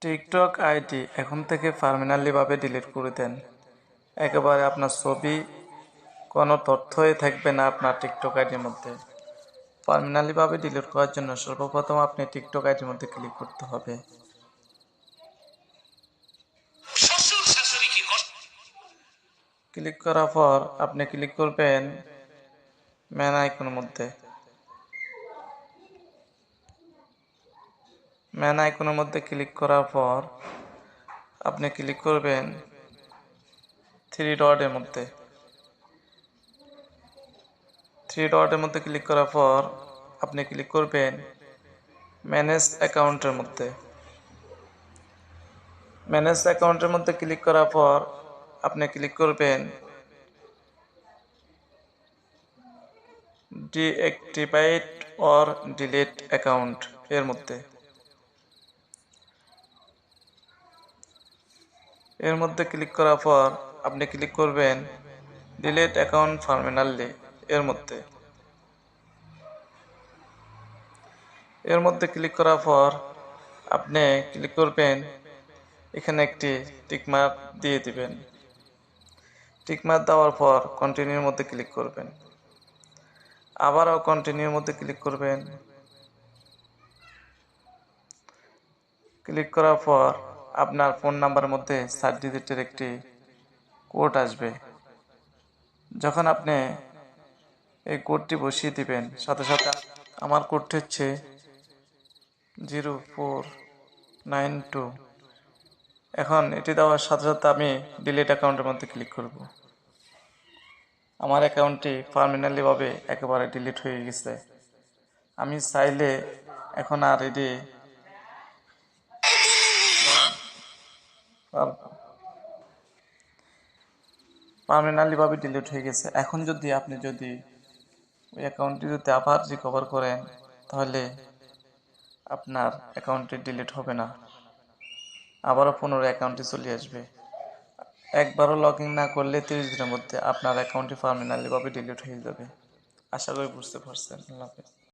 TikTok ID এখন থেকে পার্মানেন্টলিভাবে delete করে দেন। একেবারে আপনার ছবি, কোনো তথ্যই থাকবে না আপনার টিকটক আইডির মধ্যে। পার্মানেন্টলিভাবে ডিলিট করার জন্য সর্বপ্রথম আপনি টিকটক আইডির মধ্যে ক্লিক করতে হবে। ক্লিক করার পর আপনি ক্লিক করবেন ম্যান আইকনের মধ্যে। ম্যান আইকনের মধ্যে ক্লিক করার পর আপনি ক্লিক করবেন থ্রি ডটের মধ্যে। থ্রি ডটের মধ্যে ক্লিক করার পর আপনি ক্লিক করবেন ম্যানেজ অ্যাকাউন্টের মধ্যে। ম্যানেজ অ্যাকাউন্টের মধ্যে ক্লিক করার পর আপনি ক্লিক করবেন ডিঅ্যাক্টিভেট অর ডিলিট অ্যাকাউন্ট এর মধ্যে। এর মধ্যে ক্লিক করার পর আপনি ক্লিক করবেন ডিলিট অ্যাকাউন্ট পার্মানেন্টলি এর মধ্যে। এর মধ্যে ক্লিক করার পর আপনি ক্লিক করবেন এখানে একটি টিকমার্ক দিয়ে দিবেন। টিকমার্ক দেওয়ার পর কন্টিনিউর মধ্যে ক্লিক করবেন। আবারও কন্টিনিউর মধ্যে ক্লিক করবেন। ক্লিক করার পর আপনার ফোন নাম্বারের মধ্যে 7 ডিজিটের একটি কোড আসবে। যখন আপনি এই কোডটি বসিয়ে দিবেন, সাথে সাথে আমার কোডটি হচ্ছে 0492। এখন এটি দেওয়ার সাথে সাথে আমি ডিলিট অ্যাকাউন্টের মধ্যে ক্লিক করব। আমার অ্যাকাউন্টটি পার্মানেন্টলিভাবে একেবারে ডিলিট হয়ে গেছে। আমি চাইলে এখন আর এটি পার্মানেন্টলিভাবে ডিলিট হয়ে গেছে। এখন আপনি যদি ওই অ্যাকাউন্টটি যদি আবার রিকভার করেন, তাহলে আপনার অ্যাকাউন্টটি ডিলিট হবে না, আবারও পুনরায় অ্যাকাউন্টটি চলে আসবে। একবারও লগ ইন না করলে 30 দিনের মধ্যে আপনার অ্যাকাউন্টটি পার্মানেন্টলিভাবে ডিলিট হয়ে যাবে। আশা করি বুঝতে পারছেন। আল্লাহ হাফেজ।